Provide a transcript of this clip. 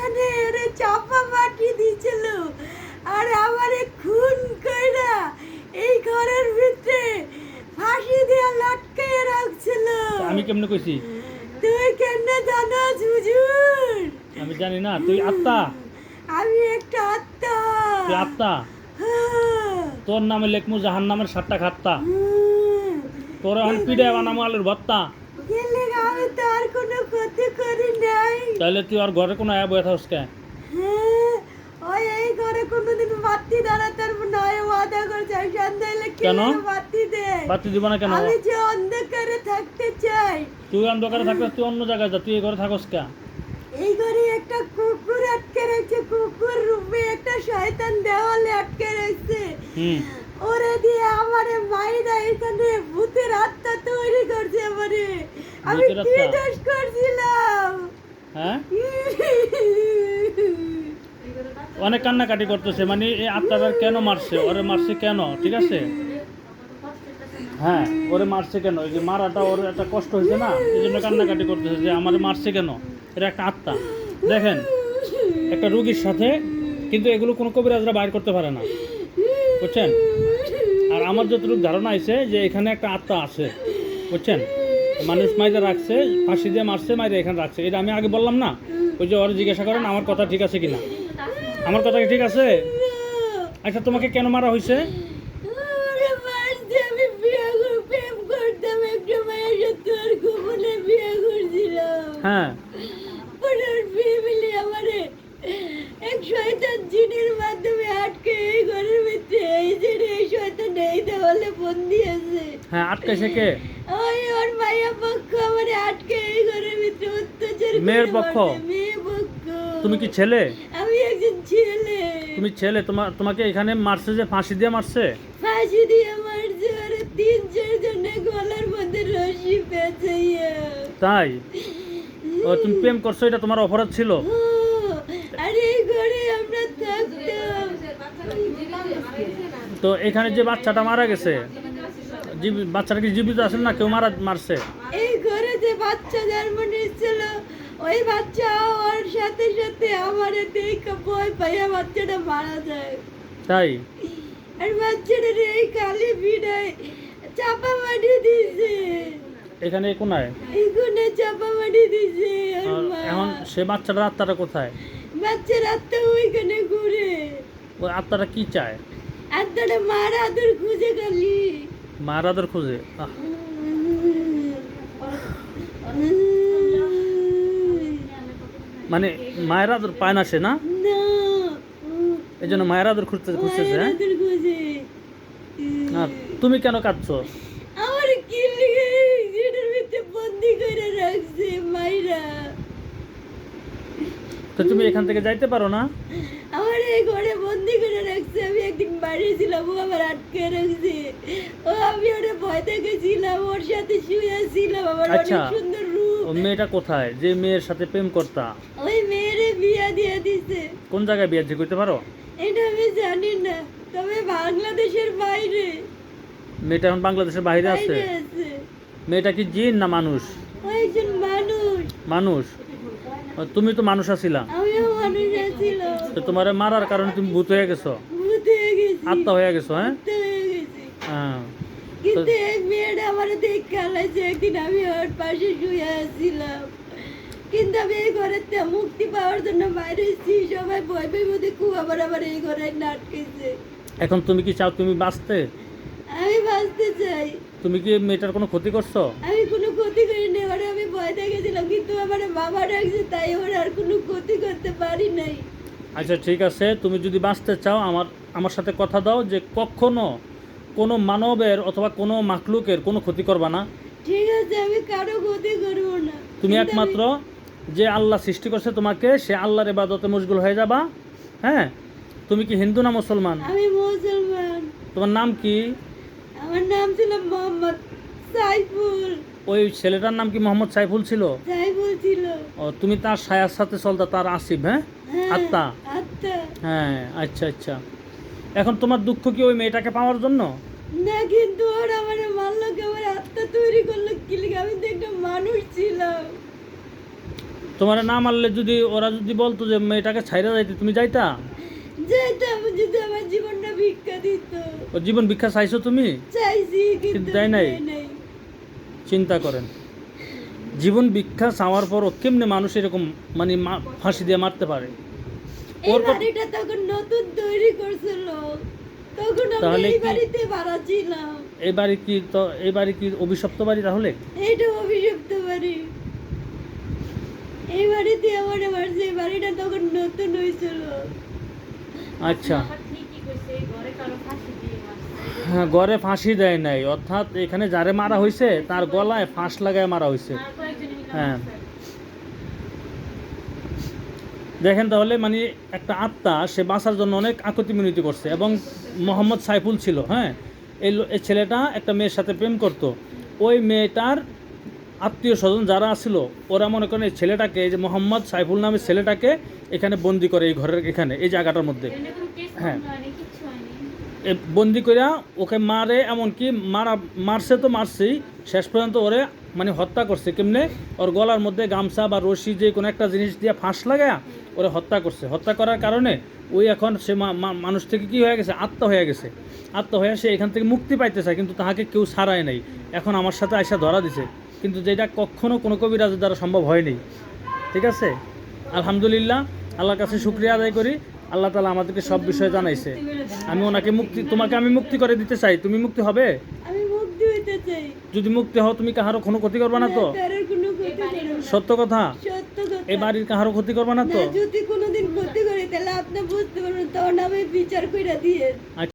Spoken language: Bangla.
এখানে এরে চাপা মাটি দিয়েছিল আর আমারে খুন কইরা এই ঘরের ভিতরে ফাঁসি দিয়ে লটকাইয়া রাখছিল। আমি কেমনে কইছি? তুই কেমনে জানোস হুজুর? আমি জানি না। তুই আত্মা? আমি একটা আত্মা। তুই আত্মা? হ্যাঁ। তোর নামে লেখমু জাহান্নামের 7টা খাত্তা। হুম। তোর এখন পিড়ে বানামু আলুর ভর্তা। গেলে আমি তো আর কোনো ক্ষতি করি নাই। তাহলে তুই আর ঘরে কোনো আয়া বয়ে থাকস কে? হ্যাঁ, ওই এই ঘরে কোনোদিন বাতি দাঁড়াতে পারবো না। ওই ওয়াদা করছে সন্ধ্যা হলে কেন? বাতি দে। বাতি দিব না কেন? আমি যে অন্ধকারে থাকতে চাই। তুই অন্ধকারে থাকলে তুই অন্য জায়গায় যা, তুই এই ঘরে থাকস কে? এই ঘরে একটা কুকুর আটকে রয়েছে। কুকুর রূপে একটা শয়তান দেওয়ালে আটকে রয়েছে। হুম। ওরে দিয়ে আমারে মাইরা এখানে ভূতের আত্মা তৈরি করছে আমারে। আমি ভূতের কি আত্মা? দোষ করছিলাম? হ্যাঁ, অনেক কান্নাকাটি করতেছে। মানে এই আত্মাটা কেন মারছে, ওরে মারছে কেন? ঠিক আছে, হ্যাঁ, ওরে মারছে কেন? এই যে মারাটা ওর একটা কষ্ট হয়েছে না, এই জন্য কান্নাকাটি করতেছে যে আমারে মারছে কেন। এটা একটা আত্মা। দেখেন, একটা রুগীর সাথে কিন্তু এগুলো কোনো কবিরাজরা বাইর করতে পারে না, বুঝছেন? আর আমার যতটুকু ধারণা আছে যে এখানে একটা আত্মা আছে, বুঝছেন? মানুষ মাইরে রাখছে, ফাঁসি দিয়ে মারছে, মাইরে এখানে রাখছে। এটা আমি আগে বললাম না? ওই যে ওরা জিজ্ঞাসা করেন আমার কথা ঠিক আছে কিনা। আমার কথা কি ঠিক আছে? আচ্ছা, তোমাকে কেন মারা হয়েছে? ওরে মারছে। আমি প্রেম করতাম একটা মায়ের সাথে। ওর গোপনে বিয়ে করছিলাম। হ্যাঁ, ওনার ফ্যামিলি আমারে এক শয়তান জিনের মাধ্যমে আটকে এই ঘরের ভিতরে। এই যে এই শয়তান এই দেওয়ালে বন্দি আছে। হ্যাঁ, আটকাইছে কে? ওই ওর মায়া পক্ষ আমারে আটকে এই ঘরের ভিতরে অত্যাচার করে মেয়ের পক্ষ? মারছে। মেয়ে পক্ষ। তুমি কি ছেলে? আমি একজন ছেলে। তুমি ছেলে, তোমাকে এখানে মারছে যে ফাঁসি দিয়ে মারছে? ফাঁসি দিয়ে মারছে। ওরে 3-4 জনে গলার মধ্যে রশি পেঁচাইয়া। তাই? ও, তুমি প্রেম করছো, এটা তোমার অপরাধ ছিল? ও, আর এই ঘরে আমরা থাকতাম। তো এখানে যে বাচ্চাটা মারা গেছে, বাচ্চাটা কি জীবিত আছে না কেউ মারছে? এই ঘরে যে বাচ্চা জন্ম নিয়েছিল, ওই বাচ্চা ওর সাথে সাথে আমারে দেখে ভয় পাইয়া বাচ্চাটা মারা যায়। তাই? আর বাচ্চাটার এই কালি ভিড়ায় চাপা মাটি দিছে। এখানে কোনায়? এই গুনে চাপা মাটি দিছে। আর আর মা, এখন সে বাচ্চাটার আত্মাটা কোথায়? বাচ্চার আত্মা ওইখানে ঘুরে। ওই আত্মাটা কি চায়? আত্মাটা মার আদর খুঁজে খালি। মারাদের খোঁজে? মানে মায়ের আদর পায় না সে, না? না, এই জন্য মায়ের আদর খুঁজতেছে, মায়ের হ্যাঁ? আদর খুঁজে। আর তুমি কেন কাঁদছো? আমার কি লিগে এটার ভিতরে বন্দি করে রাখছে মাইরা। তো তুমি এখান থেকে যাইতে পারো না? আমার এই ঘরে বন্দি করে রাখছে। আমি একদিন বাড়ি ছিলাম, ও আমার আটকে রাখছে। ও, আমি ওরে ভয় দেখেছিলাম, ওর সাথে শুয়েছিলাম। আমার অনেক আচ্ছা, সুন্দর রূপ। ও মেয়েটা কোথায় যে মেয়ের সাথে প্রেম করতা? ওই মেয়েরে বিয়া দিয়ে দিছে। কোন জায়গায় বিয়ে কইতে পারো? এটা আমি জানি না, তবে বাংলাদেশের বাইরে। মেয়েটা এখন বাংলাদেশের বাইরে আছে? বাইরে আছে। মেয়েটা কি জিন না মানুষ? ও একজন মানুষ। মানুষ? ও, তুমি তো মানুষ আছিলা। আমিও মানুষ আছিলাম। তো তোমার মারার কারণে তুমি ভূত হয়ে গেছো, ভূত হয়ে গেছি। আত্মা হয়ে গেছো, হ্যাঁ? আত্মা হয়ে গেছি। হ্যাঁ। কিন্তু এই মেয়েটা আমার দেখে আলাইছে। একদিন আমি ওর পাশে শুয়ে আছিলাম, কিন্তু আমি এই ঘরের থেকে মুক্তি পাওয়ার জন্য বাইরে এসেছি। সবাই ভয় পেয়ে মধ্যে খুব আবার এই ঘরে আটকেছে। এখন তুমি কি চাও তুমি বাঁচতে? আমি বাঁচতে চাই। তুমি কি মেয়েটার কোনো ক্ষতি করছো? আমি কোনো ক্ষতি করিনি। ওরে আমি ভয় দেখেছিলাম, কিন্তু আমার বাবা ডাকছে তাই ওর আর কোনো ক্ষতি করতে পারি নাই। আচ্ছা, ঠিক আছে, তুমি যদি বাঁচতে চাও আমার সাথে কথা দাও যে কখনো কোনো মানবের অথবা কোনো মাখলুকের কোনো ক্ষতি করবা না। ঠিক আছে, আমি কারো ক্ষতি করবো না। তুমি কিন্তু একমাত্র যে আল্লাহ সৃষ্টি করছে তোমাকে, সে আল্লাহর ইবাদতে মশগুল হয়ে যাবা। হ্যাঁ? তুমি কি হিন্দু না মুসলমান? আমি মুসলমান। তোমার নাম কি? আমার নাম ছিল মোহাম্মদ সাইফুল। ওই ছেলেটার নাম কি মোহাম্মদ সাইফুল ছিল? সাইফুল ছিল। ও, তুমি তার ছায়ার সাথে চলতা, তার আসিফ, হ্যাঁ? হ্যাঁ, আত্মা। আত্মা। হ্যাঁ, আচ্ছা আচ্ছা। এখন তোমার দুঃখ কি ওই মেয়েটাকে পাওয়ার জন্য? না, কিন্তু ওর আমার মারলো, আমার আত্মা তৈরি করলো কি লিগে? আমি তো একটা মানুষ ছিলাম। তোমার না মারলে যদি ওরা যদি বলতো যে মেয়েটাকে ছাইরা যাইতে, তুমি যাইতা? যেতাম যদি আমার জীবনটা ভিক্ষা দিত। ও জীবন ভিক্ষা চাইছো তুমি? চাইছি কিন্তু কিন্তু দেয় নাই? দেয় নাই। চিন্তা করেন, জীবন ভিক্ষা চাওয়ার পরও কেমনে মানুষ এরকম মানে ফাঁসি দিয়ে মারতে পারে? এই ওর কথা- বাড়িটা তখন নতুন তৈরি করছিল, তখন আমি তাহলে এই কি- বাড়িতে ভাড়া ছিলাম। এই বাড়ি কি অভিশপ্ত বাড়ি তাহলে? এইটা অভিশপ্ত বাড়ি। এই বাড়িতে আমার মারছে, এই বাড়িটা তখন নতুন হয়েছিল। আচ্ছা, হ্যাঁ, গড়ে ফাঁসি দেয় নাই, অর্থাৎ এখানে যারে মারা হয়েছে তার গলায় ফাঁস লাগায় মারা হয়েছে। হ্যাঁ, দেখেন তাহলে মানে একটা আত্মা সে বাঁচার জন্য অনেক আকুতি মিনতি করছে। এবং মোহাম্মদ সাইফুল ছিল, হ্যাঁ, এই ছেলেটা একটা মেয়ের সাথে প্রেম করত। ওই মেয়েটার আত্মীয় স্বজন যারা ছিল ওরা মনে করেন এই ছেলেটাকে, এই যে মোহাম্মদ সাইফুল নামের ছেলেটাকে এখানে বন্দি করে, এই ঘরের এখানে এই জায়গাটার মধ্যে। হ্যাঁ, বন্দি করে ওকে মারে, এমনকি মারছে তো মারছেই, শেষ পর্যন্ত ওরে মানে হত্যা করছে। কেমনে? ওর গলার মধ্যে গামছা বা রশি যে কোনো একটা জিনিস দিয়ে ফাঁস লাগায় ওরে হত্যা করছে। হত্যা করার কারণে ওই এখন সে মানুষ থেকে কি হয়ে গেছে, আত্মা হয়ে গেছে। আত্মা হয়ে সে এখান থেকে মুক্তি পাইতে চায়, কিন্তু তাহাকে কেউ ছাড়ায় নাই। এখন আমার সাথে আইসা ধরা দিছে, কিন্তু যেটা কখনো কোনো কবিরাজের দ্বারা সম্ভব হয়নি। ঠিক আছে, আলহামদুলিল্লাহ, আল্লাহর কাছে শুকরিয়া আদায় করি। আল্লাহ তাআলা আমাদেরকে সব বিষয়ে জানাইছে। আমি ওনাকে তোমাকে আমি মুক্তি করে দিতে চাই। তুমি মুক্তি হবে? আমি মুক্তি হইতে চাই। যদি মুক্তি হও তুমি কাহারও কোনো ক্ষতি করবে না তো? কারোর কোনো ক্ষতি করো না। সত্য কথা? সত্য কথা। এই বাড়ির কাহারও ক্ষতি করবে না তো? না, যদি কোনোদিন ক্ষতি করি তাহলে আপনি বুঝতে পারবেন, তখন আমি বিচার কইরা দিয়ে